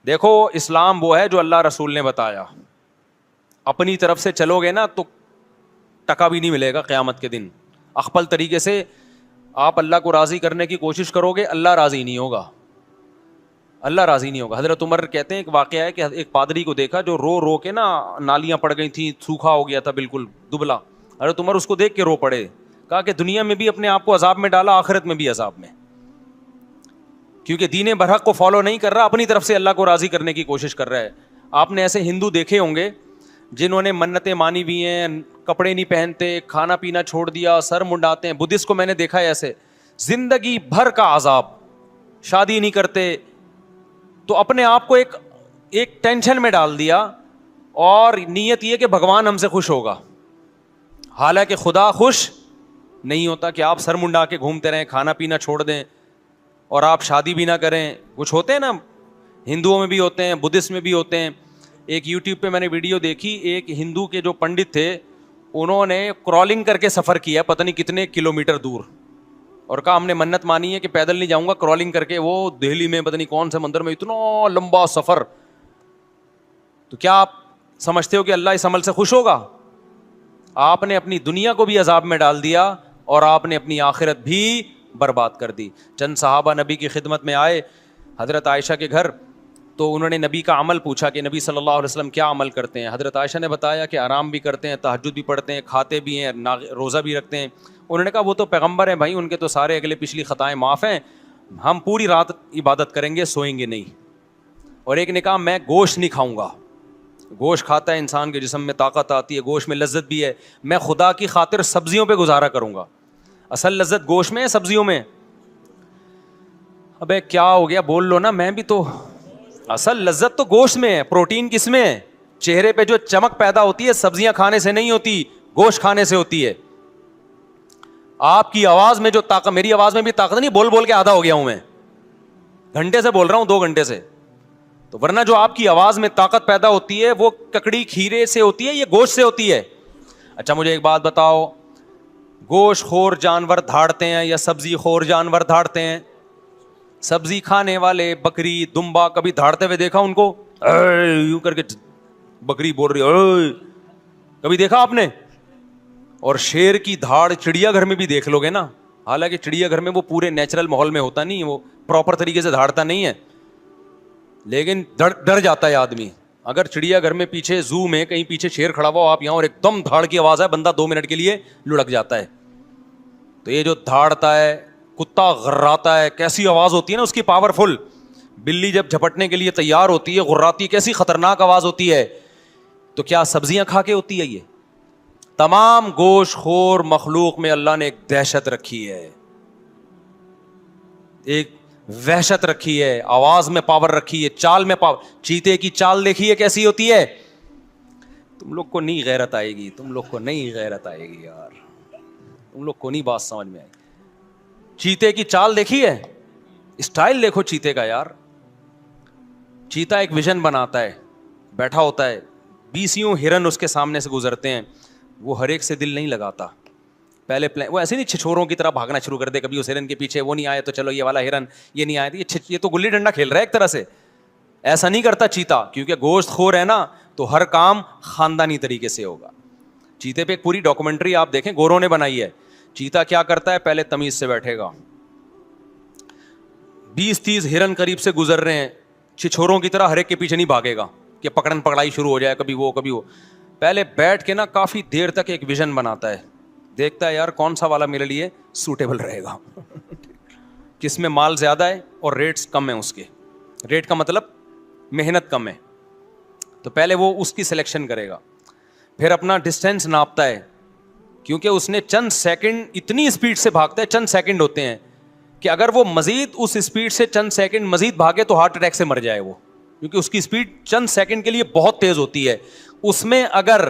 دیکھو اسلام وہ ہے جو اللہ رسول نے بتایا, اپنی طرف سے چلو گے نا تو ٹکا بھی نہیں ملے گا قیامت کے دن. اخپل طریقے سے آپ اللہ کو راضی کرنے کی کوشش کرو گے, اللہ راضی نہیں ہوگا, اللہ راضی نہیں ہوگا. حضرت عمر کہتے ہیں ایک واقعہ ہے کہ ایک پادری کو دیکھا جو رو رو کے نا نالیاں پڑ گئی تھیں, سوکھا ہو گیا تھا بالکل دبلا. حضرت عمر اس کو دیکھ کے رو پڑے, کہا کہ دنیا میں بھی اپنے آپ کو عذاب میں ڈالا, آخرت میں بھی عذاب میں, کیونکہ دین برحق کو فالو نہیں کر رہا, اپنی طرف سے اللہ کو راضی کرنے کی کوشش کر رہا ہے. آپ نے ایسے ہندو دیکھے ہوں گے جنہوں نے منتیں مانی بھی ہیں, کپڑے نہیں پہنتے, کھانا پینا چھوڑ دیا, سر منڈاتے ہیں. بدھسٹ کو میں نے دیکھا ہے ایسے, زندگی بھر کا عذاب, شادی نہیں کرتے, تو اپنے آپ کو ایک ٹینشن میں ڈال دیا, اور نیت یہ کہ بھگوان ہم سے خوش ہوگا. حالانکہ خدا خوش نہیں ہوتا کہ آپ سر منڈا کے گھومتے رہیں, کھانا پینا چھوڑ دیں اور آپ شادی بھی نہ کریں. کچھ ہوتے ہیں نا, ہندوؤں میں بھی ہوتے ہیں, بدھسٹ میں بھی ہوتے ہیں. ایک یوٹیوب پہ میں نے ویڈیو دیکھی, ایک ہندو کے جو پنڈت تھے انہوں نے کرالنگ کر کے سفر کیا پتہ نہیں کتنے کلومیٹر دور, اور کہا ہم نے منت مانی ہے کہ پیدل نہیں جاؤں گا, کرالنگ کر کے. وہ دہلی میں پتہ نہیں کون سے مندر میں, اتنا لمبا سفر. تو کیا آپ سمجھتے ہو کہ اللہ اس عمل سے خوش ہوگا؟ آپ نے اپنی دنیا کو بھی عذاب میں ڈال دیا اور آپ نے اپنی آخرت بھی برباد کر دی. چند صحابہ نبی کی خدمت میں آئے حضرت عائشہ کے گھر, تو انہوں نے نبی کا عمل پوچھا کہ نبی صلی اللہ علیہ وسلم کیا عمل کرتے ہیں. حضرت عائشہ نے بتایا کہ آرام بھی کرتے ہیں, تہجد بھی پڑھتے ہیں, کھاتے بھی ہیں, روزہ بھی رکھتے ہیں. انہوں نے کہا وہ تو پیغمبر ہیں بھائی, ان کے تو سارے اگلے پچھلی خطائیں معاف ہیں, ہم پوری رات عبادت کریں گے, سوئیں گے نہیں. اور ایک نے کہا میں گوشت نہیں کھاؤں گا, گوشت کھاتا ہے انسان کے جسم میں طاقت آتی ہے, گوشت میں لذت بھی ہے, میں خدا کی خاطر سبزیوں پہ گزارا کروں گا. اصل لذت گوشت میں ہے سبزیوں میں؟ ابے کیا ہو گیا, بول لو نا. میں بھی تو, اصل لذت تو گوشت میں ہے, پروٹین کس میں ہے؟ چہرے پہ جو چمک پیدا ہوتی ہے سبزیاں کھانے سے نہیں ہوتی, گوشت کھانے سے ہوتی ہے. آپ کی آواز میں جو طاقت, میری آواز میں بھی طاقت نہیں, بول بول کے آدھا ہو گیا ہوں میں, گھنٹے سے بول رہا ہوں, 2 گھنٹے سے. تو ورنہ جو آپ کی آواز میں طاقت پیدا ہوتی ہے وہ ککڑی کھیرے سے ہوتی ہے, یہ گوشت سے ہوتی ہے. اچھا مجھے ایک بات بتاؤ, گوشت خور جانور دھاڑتے ہیں یا سبزی خور جانور دھاڑتے ہیں؟ سبزی کھانے والے بکری دمبا کبھی دھاڑتے ہوئے دیکھا ان کو؟ یوں کر کے بکری بول رہی, کبھی دیکھا آپ نے؟ اور شیر کی دھاڑ چڑیا گھر میں بھی دیکھ لو گے نا, حالانکہ چڑیا گھر میں وہ پورے نیچرل ماحول میں ہوتا نہیں, وہ پراپر طریقے سے دھاڑتا نہیں ہے, لیکن ڈر جاتا ہے آدمی. اگر چڑیا گھر میں پیچھے زو میں کہیں پیچھے شیر کھڑا ہوا آپ یہاں اور ایک دم دھاڑ کی آواز ہے, بندہ 2 منٹ کے لیے لڑک جاتا ہے. تو یہ جو دھاڑتا ہے, کتا غراتا ہے, کیسی آواز ہوتی ہے نا اس کی, پاورفل. بلی جب جھپٹنے کے لیے تیار ہوتی ہے, غراتی, کیسی خطرناک آواز ہوتی ہے. تو کیا سبزیاں کھا کے ہوتی ہے؟ یہ تمام گوشت خور مخلوق میں اللہ نے ایک دہشت رکھی ہے, ایک وحشت رکھی ہے, آواز میں پاور رکھی ہے, چال میں پاور. چیتے کی چال دیکھیے کیسی ہوتی ہے. تم لوگ کو نہیں غیرت آئے گی, تم لوگ کو نہیں غیرت آئے گی یار, تم لوگ کو نہیں بات سمجھ میں آئے گی. چیتے کی چال دیکھی ہے, اسٹائل دیکھو چیتے کا یار. چیتا ایک ویژن بناتا ہے, بیٹھا ہوتا ہے, 20 ہرن اس کے سامنے سے گزرتے ہیں, وہ ہر ایک سے دل نہیں لگاتا. پہلے وہ ایسے نہیں چھچوروں کی طرح بھاگنا شروع کر دے کبھی اس ہرن کے پیچھے, وہ نہیں آیا تو چلو یہ والا ہرن, یہ نہیں آیا یہ تو گلی ڈنڈا کھیل رہا ہے ایک طرح سے. ایسا نہیں کرتا چیتا, کیونکہ گوشت خور ہے نا, تو ہر کام خاندانی طریقے سے ہوگا. چیتے پہ ایک پوری ڈاکومنٹری آپ دیکھیں, گوروں نے بنائی ہے. چیتا کیا کرتا ہے, پہلے تمیز سے بیٹھے گا, 20-30 ہرن قریب سے گزر رہے ہیں, چھچوروں کی طرح ہر ایک کے پیچھے نہیں بھاگے گا کہ پکڑن پکڑائی شروع ہو جائے, کبھی وہ کبھی وہ. پہلے بیٹھ کے نا کافی دیر تک ایک ویژن بناتا ہے, دیکھتا ہے یار کون سا والا میرے لیے سوٹیبل رہے گا, کس میں مال زیادہ ہے اور ریٹس کم ہیں اس کے. ریٹ کا مطلب محنت کم ہے, تو پہلے وہ اس کی سلیکشن کرے گا. پھر اپنا ڈسٹینس ناپتا ہے, کیونکہ اس نے چند سیکنڈ اتنی اسپیڈ سے بھاگتا ہے, چند سیکنڈ ہوتے ہیں کہ اگر وہ مزید اس اسپیڈ سے چند سیکنڈ مزید بھاگے تو ہارٹ اٹیک سے مر جائے وہ, کیونکہ اس کی اسپیڈ چند سیکنڈ کے لیے بہت تیز ہوتی ہے. اس میں اگر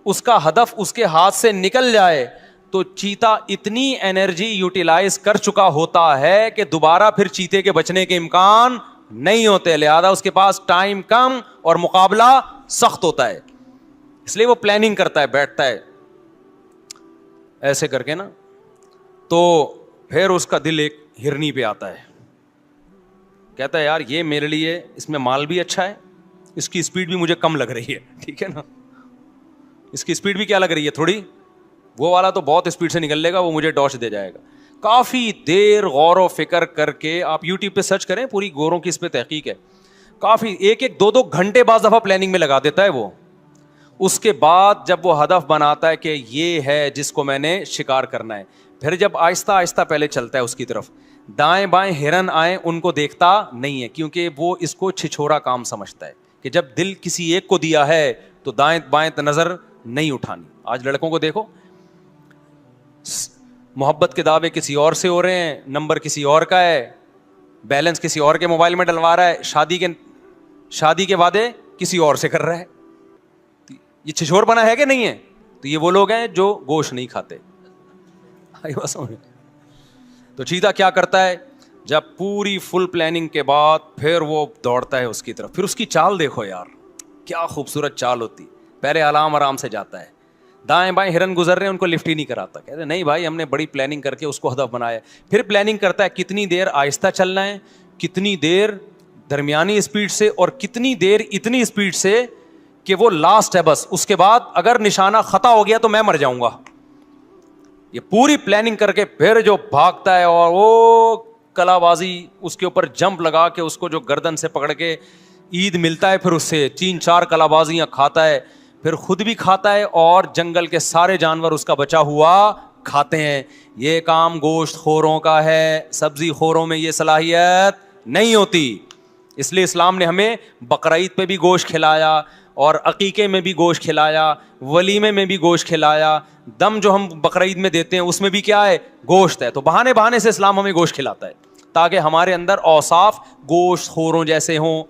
اس کا ہدف اس کے ہاتھ سے نکل جائے تو چیتا اتنی انرجی یوٹیلائز کر چکا ہوتا ہے کہ دوبارہ پھر چیتے کے بچنے کے امکان نہیں ہوتے. لہذا اس کے پاس ٹائم کم اور مقابلہ سخت ہوتا ہے, اس لیے وہ پلاننگ کرتا ہے, بیٹھتا ہے ایسے کر کے نا. تو پھر اس کا دل ایک ہرنی پہ آتا ہے, کہتا ہے یار یہ میرے لیے اس میں مال بھی اچھا ہے, اس کی اسپیڈ بھی مجھے کم لگ رہی ہے, ٹھیک ہے نا, اس کی اسپیڈ بھی کیا لگ رہی ہے تھوڑی, وہ والا تو بہت اسپیڈ سے نکل لے گا, وہ مجھے ڈاش دے جائے گا. کافی دیر غور و فکر کر کے آپ یوٹیوب پہ سرچ کریں, پوری گوروں کی اس پہ تحقیق ہے, کافی 1-2 گھنٹے بعض دفعہ پلاننگ میں لگا دیتا ہے وہ. اس کے بعد جب وہ ہدف بناتا ہے کہ یہ ہے جس کو میں نے شکار کرنا ہے, پھر جب آہستہ آہستہ پہلے چلتا ہے اس کی طرف, دائیں بائیں ہرن آئیں ان کو دیکھتا نہیں ہے, کیونکہ وہ اس کو چھچھورا کام سمجھتا ہے کہ جب دل کسی ایک کو دیا ہے تو دائیں بائیں نظر نہیں اٹھانی. آج لڑکوں کو دیکھو, محبت کے دعوے کسی اور سے ہو رہے ہیں, نمبر کسی اور کا ہے, بیلنس کسی اور کے موبائل میں ڈلوا رہا ہے, شادی کے وعدے کسی اور سے کر رہا ہے. یہ چھچور بنا ہے کہ نہیں ہے؟ تو یہ وہ لوگ ہیں جو گوشت نہیں کھاتے. تو چیتا کیا کرتا ہے, جب پوری فل پلاننگ کے بعد پھر وہ دوڑتا ہے اس کی طرف. پھر اس کی چال دیکھو یار, کیا خوبصورت چال ہوتی. پہلے آرام سے جاتا ہے, دائیں بائیں ہرن گزر رہے ہیں ان کو لفٹ ہی نہیں کراتا, کہتے نہیں بھائی ہم نے بڑی پلاننگ کر کے اس کو ہدف بنایا. پھر پلاننگ کرتا ہے کتنی دیر آہستہ چلنا ہے, کتنی دیر درمیانی اسپیڈ سے, اور کتنی دیر اتنی اسپیڈ سے کہ وہ لاسٹ ہے بس, اس کے بعد اگر نشانہ خطا ہو گیا تو میں مر جاؤں گا. یہ پوری پلاننگ کر کے پھر جو بھاگتا ہے, اور وہ کلا بازی اس کے اوپر جمپ لگا کے اس کو جو گردن سے پکڑ کے عید ملتا ہے, پھر اس سے 3-4 کلا بازیاں کھاتا ہے, پھر خود بھی کھاتا ہے اور جنگل کے سارے جانور اس کا بچا ہوا کھاتے ہیں. یہ کام گوشت خوروں کا ہے, سبزی خوروں میں یہ صلاحیت نہیں ہوتی. اس لیے اسلام نے ہمیں بقرعید پہ بھی گوشت کھلایا, اور عقیقے میں بھی گوشت کھلایا, ولیمے میں بھی گوشت کھلایا, دم جو ہم بقرعید میں دیتے ہیں اس میں بھی کیا ہے, گوشت ہے. تو بہانے سے اسلام ہمیں گوشت کھلاتا ہے تاکہ ہمارے اندر اوصاف گوشت خوروں جیسے ہوں.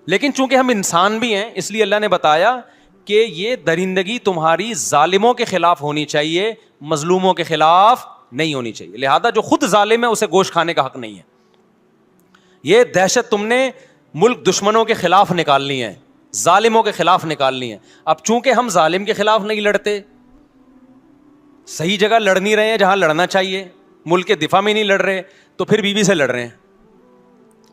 لیکن چونکہ ہم انسان بھی ہیں, اس لیے اللہ نے بتایا کہ یہ درندگی تمہاری ظالموں کے خلاف ہونی چاہیے, مظلوموں کے خلاف نہیں ہونی چاہیے. لہذا جو خود ظالم ہے اسے گوشت کھانے کا حق نہیں ہے. یہ دہشت تم نے ملک دشمنوں کے خلاف نکالنی ہے, ظالموں کے خلاف نکالنی ہے. اب چونکہ ہم ظالم کے خلاف نہیں لڑتے, صحیح جگہ لڑ نہیں رہے ہیں جہاں لڑنا چاہیے, ملک کے دفاع میں نہیں لڑ رہے, تو پھر بیوی سے لڑ رہے ہیں,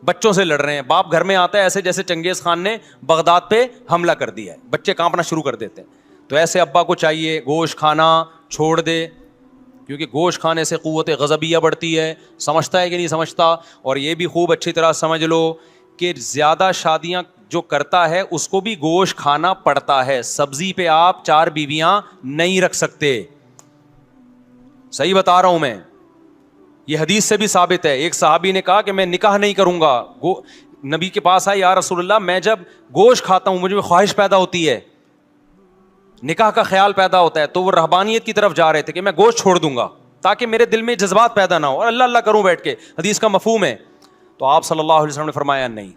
بچوں سے لڑ رہے ہیں. باپ گھر میں آتا ہے ایسے جیسے چنگیز خان نے بغداد پہ حملہ کر دیا ہے, بچے کانپنا شروع کر دیتے ہیں. تو ایسے ابا کو چاہیے گوشت کھانا چھوڑ دے, کیونکہ گوشت کھانے سے قوت غضبیہ بڑھتی ہے. سمجھتا ہے کہ نہیں سمجھتا؟ اور یہ بھی خوب اچھی طرح سمجھ لو کہ زیادہ شادیاں جو کرتا ہے اس کو بھی گوشت کھانا پڑتا ہے. سبزی پہ آپ 4 بیویاں نہیں رکھ سکتے, صحیح بتا رہا ہوں میں, یہ حدیث سے بھی ثابت ہے. ایک صحابی نے کہا کہ میں نکاح نہیں کروں گا, نبی کے پاس آئے, یا رسول اللہ میں جب گوشت کھاتا ہوں مجھے میں خواہش پیدا ہوتی ہے, نکاح کا خیال پیدا ہوتا ہے. تو وہ رہبانیت کی طرف جا رہے تھے کہ میں گوشت چھوڑ دوں گا تاکہ میرے دل میں جذبات پیدا نہ ہو اور اللہ اللہ کروں بیٹھ کے. حدیث کا مفہوم ہے. تو آپ صلی اللہ علیہ وسلم نے فرمایا نہیں,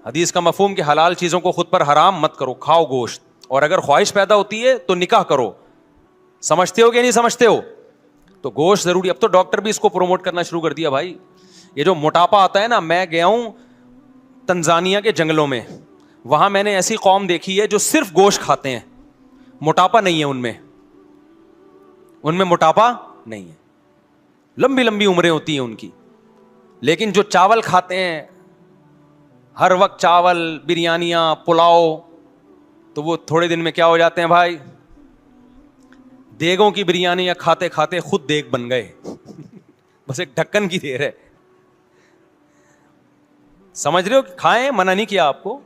حدیث کا مفہوم کہ حلال چیزوں کو خود پر حرام مت کرو, کھاؤ گوشت, اور اگر خواہش پیدا ہوتی ہے تو نکاح کرو. سمجھتے ہو کہ نہیں سمجھتے ہو؟ تو گوشت ضروری. اب تو ڈاکٹر بھی اس کو پروموٹ کرنا شروع کر دیا بھائی. یہ جو موٹاپا آتا ہے نا, میں گیا ہوں تنزانیہ کے جنگلوں میں, وہاں میں نے ایسی قوم دیکھی ہے جو صرف گوشت کھاتے ہیں, موٹاپا نہیں ہے ان میں موٹاپا نہیں ہے, لمبی لمبی عمریں ہوتی ہیں ان کی. لیکن جو چاول کھاتے ہیں ہر وقت, چاول, بریانیاں, پلاؤ, تو وہ تھوڑے دن میں کیا ہو جاتے ہیں بھائی, دیگوں کی بریانیاں کھاتے کھاتے خود دیگ بن گئے. بس ایک ڈھکن کی دیر ہے. سمجھ رہے ہو؟ کھائیں, منع نہیں کیا آپ کو,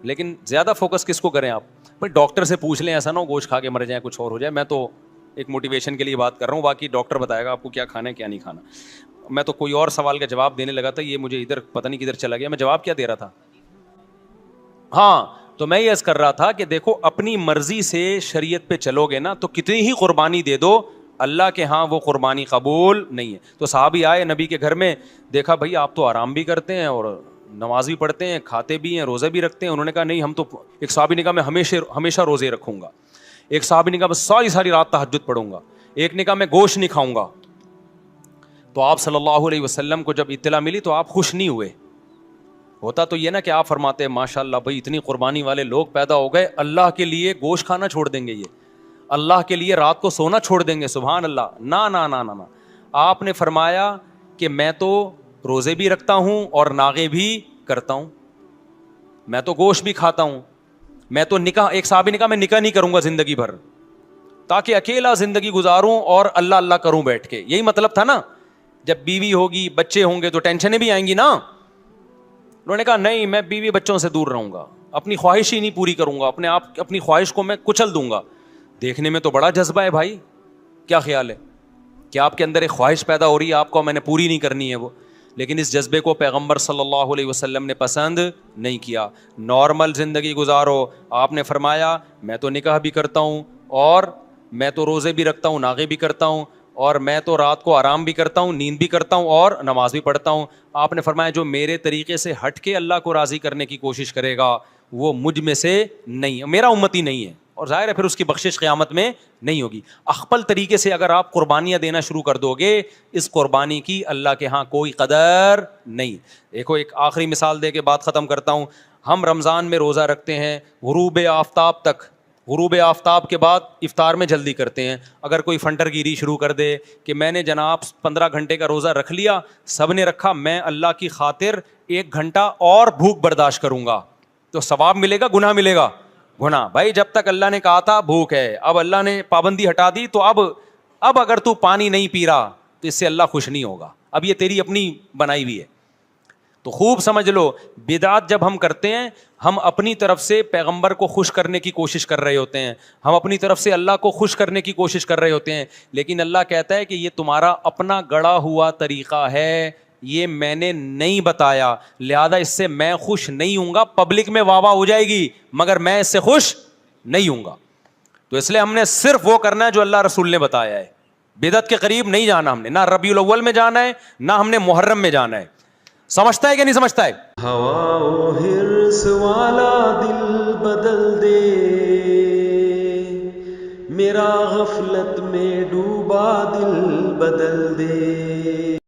لیکن زیادہ فوکس کس کو کریں آپ؟ بھائی ڈاکٹر سے پوچھ لیں, ایسا نہ ہو گوشت کھا کے مر جائیں, کچھ اور ہو جائے. میں تو ایک موٹیویشن کے لیے بات کر رہا ہوں, باقی ڈاکٹر بتائے گا آپ کو کیا کھانا ہے کیا نہیں کھانا. میں تو کوئی اور سوال کا جواب دینے لگا تھا, یہ مجھے ادھر پتہ نہیں کدھر چلا گیا. میں جواب کیا دے رہا تھا؟ ہاں, تو میں یہ عرض کر رہا تھا کہ دیکھو اپنی مرضی سے شریعت پہ چلو گے نا تو کتنی ہی قربانی دے دو, اللہ کے ہاں وہ قربانی قبول نہیں ہے. تو صحابی آئے نبی کے گھر میں, دیکھا بھائی آپ تو آرام بھی کرتے ہیں اور نماز بھی پڑھتے ہیں, کھاتے بھی ہیں, روزے بھی رکھتے ہیں. انہوں نے کہا نہیں ہم تو, ایک صحابی نے کہا میں ہمیشہ روزے رکھوں گا, ایک صحابی نے کہا بس ساری رات تہجد پڑھوں گا, ایک نے کہا میں گوشت نہیں کھاؤں گا. تو آپ صلی اللہ علیہ وسلم کو جب اطلاع ملی تو آپ خوش نہیں ہوئے. ہوتا تو یہ نا کہ آپ فرماتے ہیں ماشاء اللہ بھائی اتنی قربانی والے لوگ پیدا ہو گئے, اللہ کے لیے گوشت کھانا چھوڑ دیں گے, یہ اللہ کے لیے رات کو سونا چھوڑ دیں گے, سبحان اللہ. نہ آپ نے فرمایا کہ میں تو روزے بھی رکھتا ہوں اور ناغے بھی کرتا ہوں, میں تو گوشت بھی کھاتا ہوں, میں تو نکاح, ایک صحابی نے کہا میں نکاح نہیں کروں گا زندگی بھر تاکہ اکیلا زندگی گزاروں اور اللہ اللہ کروں بیٹھ کے. یہی مطلب تھا نا, جب بیوی ہوگی بچے ہوں گے تو ٹینشنیں بھی آئیں گی نا. انہوں نے کہا نہیں, میں بیوی بچوں سے دور رہوں گا, اپنی خواہش ہی نہیں پوری کروں گا, اپنی خواہش کو میں کچل دوں گا. دیکھنے میں تو بڑا جذبہ ہے بھائی, کیا خیال ہے کہ آپ کے اندر ایک خواہش پیدا ہو رہی ہے, آپ کو میں نے پوری نہیں کرنی ہے وہ, لیکن اس جذبے کو پیغمبر صلی اللہ علیہ وسلم نے پسند نہیں کیا. نارمل زندگی گزارو. آپ نے فرمایا میں تو نکاح بھی کرتا ہوں اور میں تو روزے بھی رکھتا ہوں, ناغے بھی کرتا ہوں, اور میں تو رات کو آرام بھی کرتا ہوں, نیند بھی کرتا ہوں اور نماز بھی پڑھتا ہوں. آپ نے فرمایا جو میرے طریقے سے ہٹ کے اللہ کو راضی کرنے کی کوشش کرے گا وہ مجھ میں سے نہیں, میرا امتی نہیں ہے, اور ظاہر ہے پھر اس کی بخشش قیامت میں نہیں ہوگی. اخپل طریقے سے اگر آپ قربانیاں دینا شروع کر دو گے, اس قربانی کی اللہ کے ہاں کوئی قدر نہیں. دیکھو ایک آخری مثال دے کے بات ختم کرتا ہوں. ہم رمضان میں روزہ رکھتے ہیں غروب آفتاب تک, غروب آفتاب کے بعد افطار میں جلدی کرتے ہیں. اگر کوئی فنٹر گیری شروع کر دے کہ میں نے جناب 15 گھنٹے کا روزہ رکھ لیا, سب نے رکھا, میں اللہ کی خاطر 1 گھنٹہ اور بھوک برداشت کروں گا, تو ثواب ملے گا گناہ ملے گا؟ گناہ. بھائی جب تک اللہ نے کہا تھا بھوک ہے, اب اللہ نے پابندی ہٹا دی, تو اب اگر تو پانی نہیں پی رہا تو اس سے اللہ خوش نہیں ہوگا, اب یہ تیری اپنی بنائی ہوئی ہے. تو خوب سمجھ لو, بدعات جب ہم کرتے ہیں ہم اپنی طرف سے پیغمبر کو خوش کرنے کی کوشش کر رہے ہوتے ہیں, ہم اپنی طرف سے اللہ کو خوش کرنے کی کوشش کر رہے ہوتے ہیں, لیکن اللہ کہتا ہے کہ یہ تمہارا اپنا گڑا ہوا طریقہ ہے, یہ میں نے نہیں بتایا, لہذا اس سے میں خوش نہیں ہوں گا. پبلک میں واہ واہ ہو جائے گی مگر میں اس سے خوش نہیں ہوں گا. تو اس لیے ہم نے صرف وہ کرنا ہے جو اللہ رسول نے بتایا ہے. بدعت کے قریب نہیں جانا ہم نے, نہ ربیع الاول میں جانا ہے نہ ہم نے محرم میں جانا ہے. سمجھتا ہے کہ نہیں سمجھتا ہے؟ ہوا و حرص والا دل بدل دے, میرا غفلت میں ڈوبا دل بدل دے.